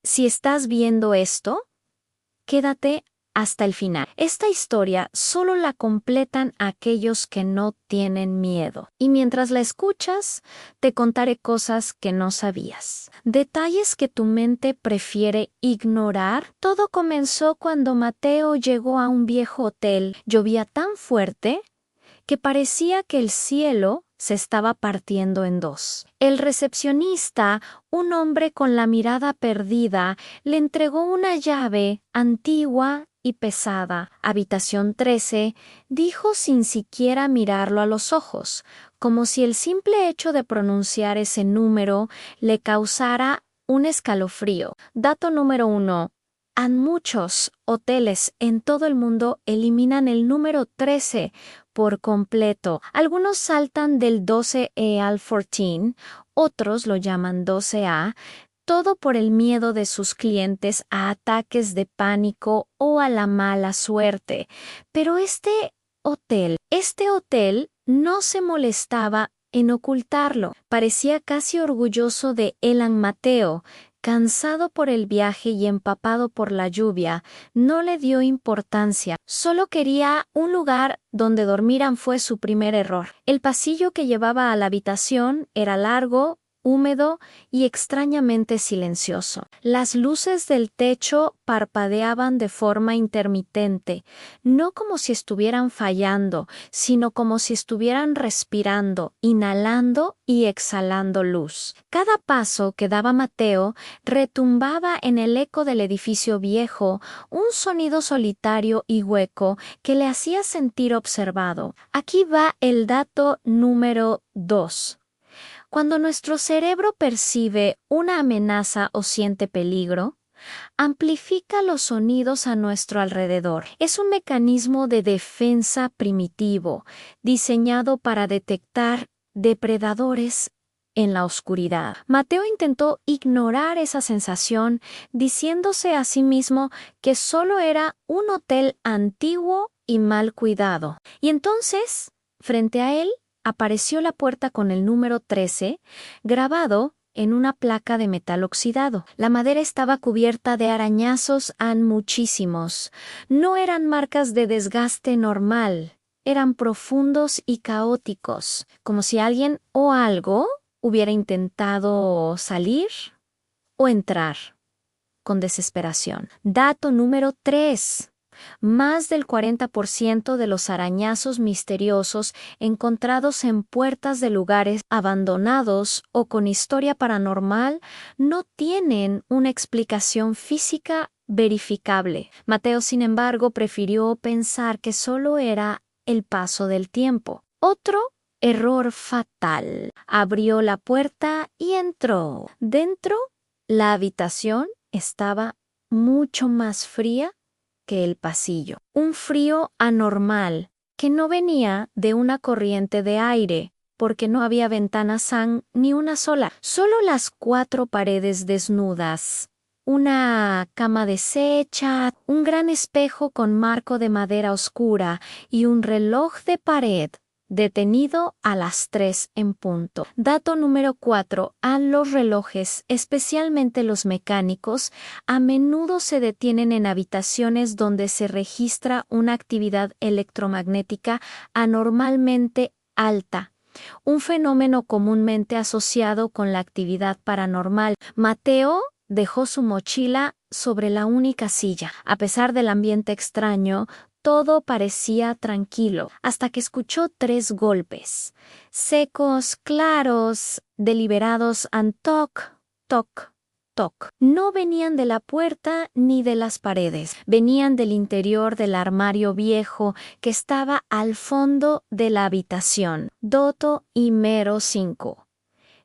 Si estás viendo esto, quédate hasta el final. Esta historia solo la completan aquellos que no tienen miedo. Y mientras la escuchas, te contaré cosas que no sabías. Detalles que tu mente prefiere ignorar. Todo comenzó cuando Mateo llegó a un viejo hotel. Llovía tan fuerte que parecía que el cielo se estaba partiendo en dos. El recepcionista, un hombre con la mirada perdida, le entregó una llave antigua y pesada. Habitación 13, dijo sin siquiera mirarlo a los ojos, como si el simple hecho de pronunciar ese número le causara un escalofrío. Dato número 1. Muchos hoteles en todo el mundo eliminan el número 13 por completo. Algunos saltan del 12E al 14, otros lo llaman 12A, todo por el miedo de sus clientes a ataques de pánico o a la mala suerte. Pero este hotel no se molestaba en ocultarlo. Parecía casi orgulloso de Elan Mateo. Cansado por el viaje y empapado por la lluvia, no le dio importancia. Solo quería un lugar donde dormiran. Fue su primer error. El pasillo que llevaba a la habitación era largo, húmedo y extrañamente silencioso. Las luces del techo parpadeaban de forma intermitente, no como si estuvieran fallando, sino como si estuvieran respirando, inhalando y exhalando luz. Cada paso que daba Mateo retumbaba en el eco del edificio viejo, un sonido solitario y hueco que le hacía sentir observado. Aquí va el dato número 2. Cuando nuestro cerebro percibe una amenaza o siente peligro, amplifica los sonidos a nuestro alrededor. Es un mecanismo de defensa primitivo, diseñado para detectar depredadores en la oscuridad. Mateo intentó ignorar esa sensación, diciéndose a sí mismo que solo era un hotel antiguo y mal cuidado. Y entonces, frente a él, apareció la puerta con el número 13, grabado en una placa de metal oxidado. La madera estaba cubierta de arañazos muchísimos. No eran marcas de desgaste normal, eran profundos y caóticos, como si alguien o algo hubiera intentado salir o entrar con desesperación. Dato número 3. Más del 40% de los arañazos misteriosos encontrados en puertas de lugares abandonados o con historia paranormal no tienen una explicación física verificable. Mateo, sin embargo, prefirió pensar que solo era el paso del tiempo. Otro error fatal. Abrió la puerta y entró. Dentro, la habitación estaba mucho más fría que el pasillo. Un frío anormal que no venía de una corriente de aire, porque no había ventanas ni una sola, solo las 4 paredes desnudas. Una cama deshecha, un gran espejo con marco de madera oscura y un reloj de pared detenido a las 3 en punto. Dato número 4. Los relojes, especialmente los mecánicos, a menudo se detienen en habitaciones donde se registra una actividad electromagnética anormalmente alta, un fenómeno comúnmente asociado con la actividad paranormal. Mateo dejó su mochila sobre la única silla. A pesar del ambiente extraño, todo parecía tranquilo, hasta que escuchó 3 golpes, secos, claros, deliberados, toc, toc, toc. No venían de la puerta ni de las paredes, venían del interior del armario viejo que estaba al fondo de la habitación. Dato número 5.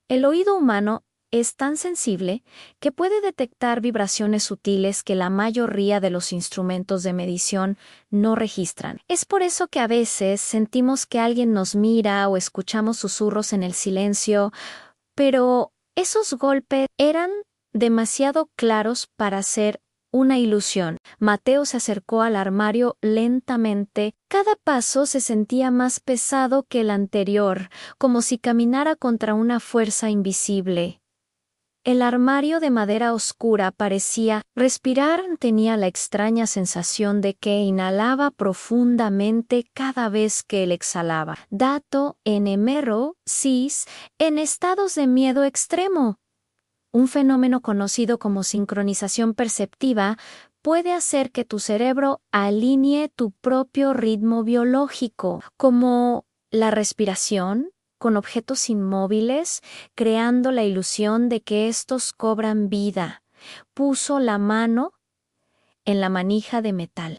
El oído humano es tan sensible que puede detectar vibraciones sutiles que la mayoría de los instrumentos de medición no registran. Es por eso que a veces sentimos que alguien nos mira o escuchamos susurros en el silencio, pero esos golpes eran demasiado claros para ser una ilusión. Mateo se acercó al armario lentamente. Cada paso se sentía más pesado que el anterior, como si caminara contra una fuerza invisible. El armario de madera oscura parecía respirar. Tenía la extraña sensación de que inhalaba profundamente cada vez que él exhalaba. Dato enemero cis en estados de miedo extremo. Un fenómeno conocido como sincronización perceptiva puede hacer que tu cerebro alinee tu propio ritmo biológico, como la respiración, con objetos inmóviles, creando la ilusión de que estos cobran vida. Puso la mano en la manija de metal.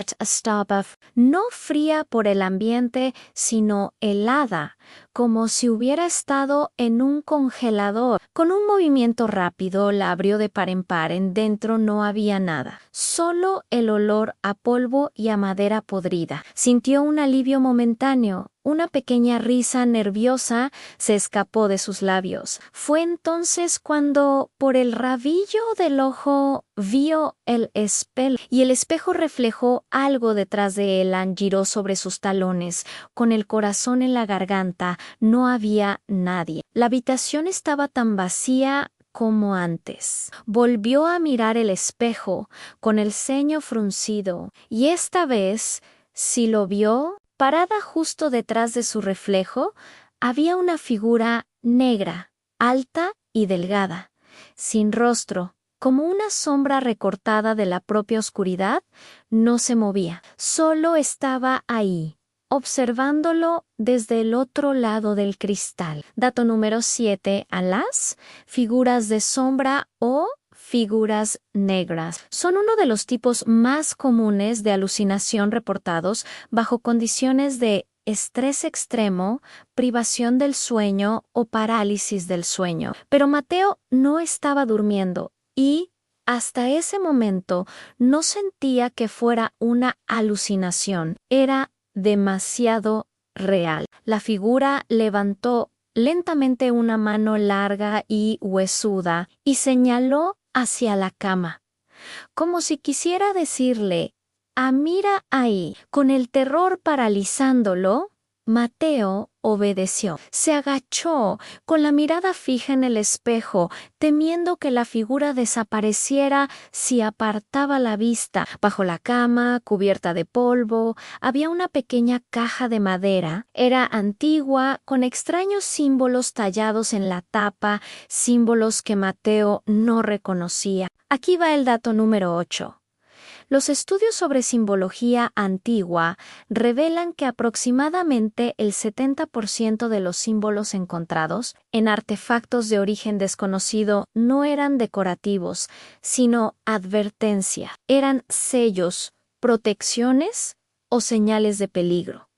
No fría por el ambiente, sino helada, como si hubiera estado en un congelador. Con un movimiento rápido la abrió de par en par. Dentro no había nada, solo el olor a polvo y a madera podrida. Sintió un alivio momentáneo. Una pequeña risa nerviosa se escapó de sus labios. Fue entonces cuando, por el rabillo del ojo, vio el espejo, y el espejo reflejó algo detrás de él. Giró sobre sus talones, con el corazón en la garganta. No había nadie. La habitación estaba tan vacía como antes. Volvió a mirar el espejo, con el ceño fruncido, y esta vez, si lo vio, parada justo detrás de su reflejo, había una figura negra, alta y delgada, sin rostro, como una sombra recortada de la propia oscuridad. No se movía, solo estaba ahí, observándolo desde el otro lado del cristal. Dato número 7. A las figuras de sombra o figuras negras son uno de los tipos más comunes de alucinación reportados bajo condiciones de estrés extremo, privación del sueño o parálisis del sueño. Pero Mateo no estaba durmiendo y, hasta ese momento, no sentía que fuera una alucinación. Era demasiado real. La figura levantó lentamente una mano larga y huesuda y señaló hacia la cama, como si quisiera decirle: «Ah, mira ahí». Con el terror paralizándolo, Mateo obedeció. Se agachó, con la mirada fija en el espejo, temiendo que la figura desapareciera si apartaba la vista. Bajo la cama, cubierta de polvo, había una pequeña caja de madera. Era antigua, con extraños símbolos tallados en la tapa, símbolos que Mateo no reconocía. Aquí va el dato número 8. Los estudios sobre simbología antigua revelan que aproximadamente el 70% de los símbolos encontrados en artefactos de origen desconocido no eran decorativos, sino advertencia. Eran sellos, protecciones o señales de peligro.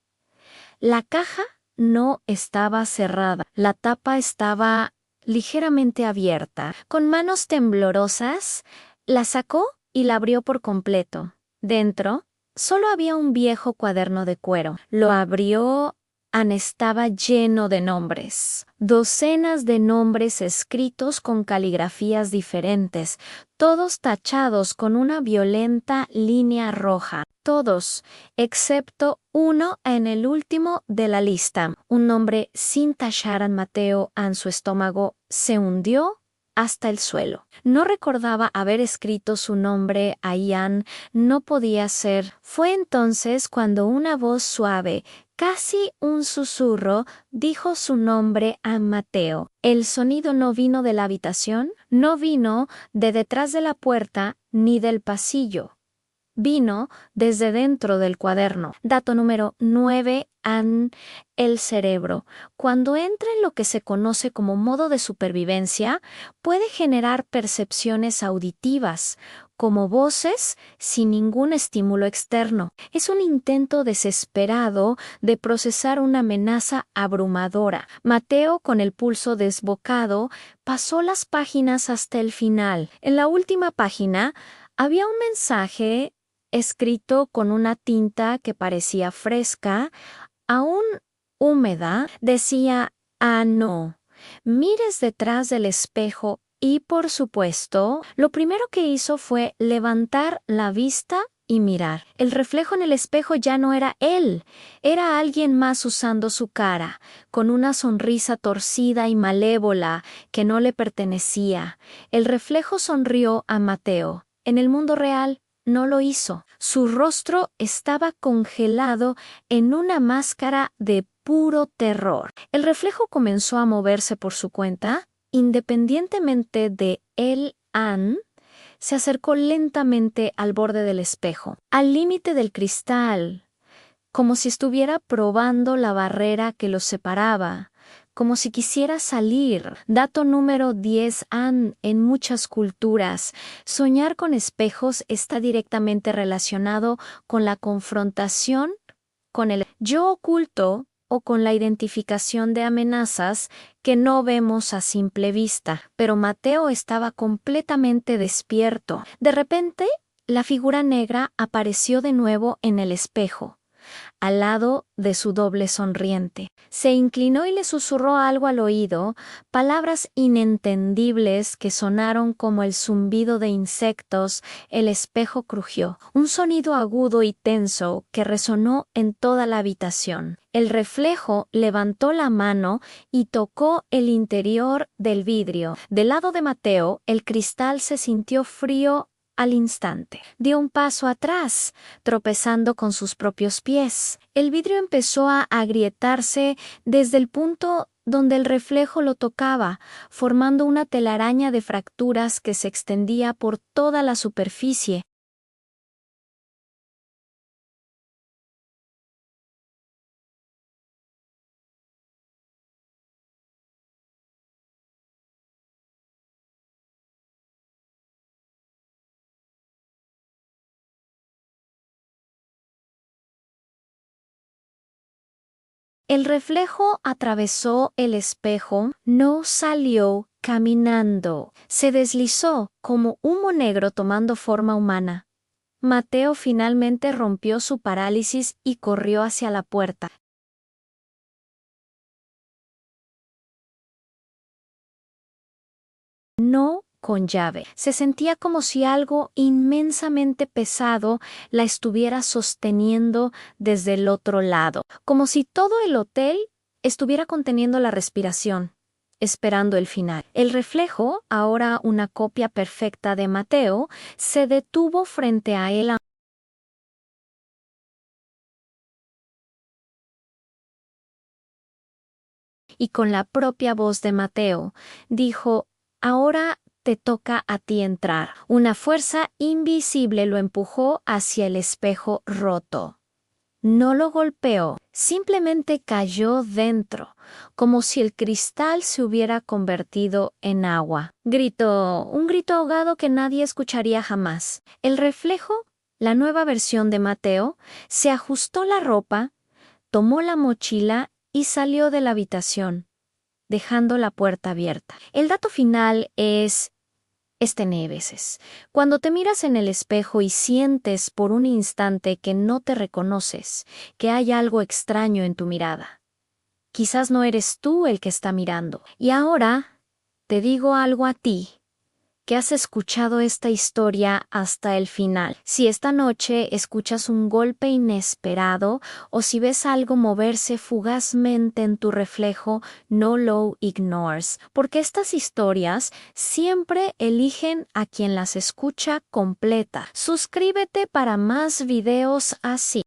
La caja no estaba cerrada. La tapa estaba ligeramente abierta. Con manos temblorosas, la sacó y la abrió por completo. Dentro, solo había un viejo cuaderno de cuero. Lo abrió. Estaba lleno de nombres. Docenas de nombres escritos con caligrafías diferentes, todos tachados con una violenta línea roja. Todos, excepto uno en el último de la lista. Un nombre sin tachar. Mateo, en su estómago, se hundió hasta el suelo. No recordaba haber escrito su nombre a Ian. No podía ser. Fue entonces cuando una voz suave, casi un susurro, dijo su nombre a Mateo. El sonido no vino de la habitación, no vino de detrás de la puerta ni del pasillo. Vino desde dentro del cuaderno. Dato número 9. El cerebro, cuando entra en lo que se conoce como modo de supervivencia, puede generar percepciones auditivas, como voces sin ningún estímulo externo. Es un intento desesperado de procesar una amenaza abrumadora. Mateo, con el pulso desbocado, pasó las páginas hasta el final. En la última página había un mensaje escrito con una tinta que parecía fresca, aún húmeda. Decía: «Ah, no, mires detrás del espejo». Y, por supuesto, lo primero que hizo fue levantar la vista y mirar. El reflejo en el espejo ya no era él, era alguien más usando su cara, con una sonrisa torcida y malévola que no le pertenecía. El reflejo sonrió a Mateo. En el mundo real no lo hizo. Su rostro estaba congelado en una máscara de puro terror. El reflejo comenzó a moverse por su cuenta, independientemente de él. Anne se acercó lentamente al borde del espejo, al límite del cristal, como si estuviera probando la barrera que los separaba, como si quisiera salir. Dato número 10. Anne, en muchas culturas, soñar con espejos está directamente relacionado con la confrontación con el yo oculto o con la identificación de amenazas que no vemos a simple vista. Pero Mateo estaba completamente despierto. De repente, la figura negra apareció de nuevo en el espejo, al lado de su doble sonriente. Se inclinó y le susurró algo al oído, palabras inentendibles que sonaron como el zumbido de insectos. El espejo crujió, un sonido agudo y tenso que resonó en toda la habitación. El reflejo levantó la mano y tocó el interior del vidrio. Del lado de Mateo, el cristal se sintió frío al instante. Dio un paso atrás, tropezando con sus propios pies. El vidrio empezó a agrietarse desde el punto donde el reflejo lo tocaba, formando una telaraña de fracturas que se extendía por toda la superficie. El reflejo atravesó el espejo, no salió caminando, se deslizó como humo negro tomando forma humana. Mateo finalmente rompió su parálisis y corrió hacia la puerta. No con llave. Se sentía como si algo inmensamente pesado la estuviera sosteniendo desde el otro lado, como si todo el hotel estuviera conteniendo la respiración, esperando el final. El reflejo, ahora una copia perfecta de Mateo, se detuvo frente a él y con la propia voz de Mateo dijo: «Ahora te toca a ti entrar». Una fuerza invisible lo empujó hacia el espejo roto. No lo golpeó, simplemente cayó dentro, como si el cristal se hubiera convertido en agua. Gritó, un grito ahogado que nadie escucharía jamás. El reflejo, la nueva versión de Mateo, se ajustó la ropa, tomó la mochila y salió de la habitación, dejando la puerta abierta. El dato final es: veces. Cuando te miras en el espejo y sientes por un instante que no te reconoces, que hay algo extraño en tu mirada. Quizás no eres tú el que está mirando. Y ahora te digo algo a ti, que has escuchado esta historia hasta el final. Si esta noche escuchas un golpe inesperado o si ves algo moverse fugazmente en tu reflejo, no lo ignores, porque estas historias siempre eligen a quien las escucha completa. Suscríbete para más videos así.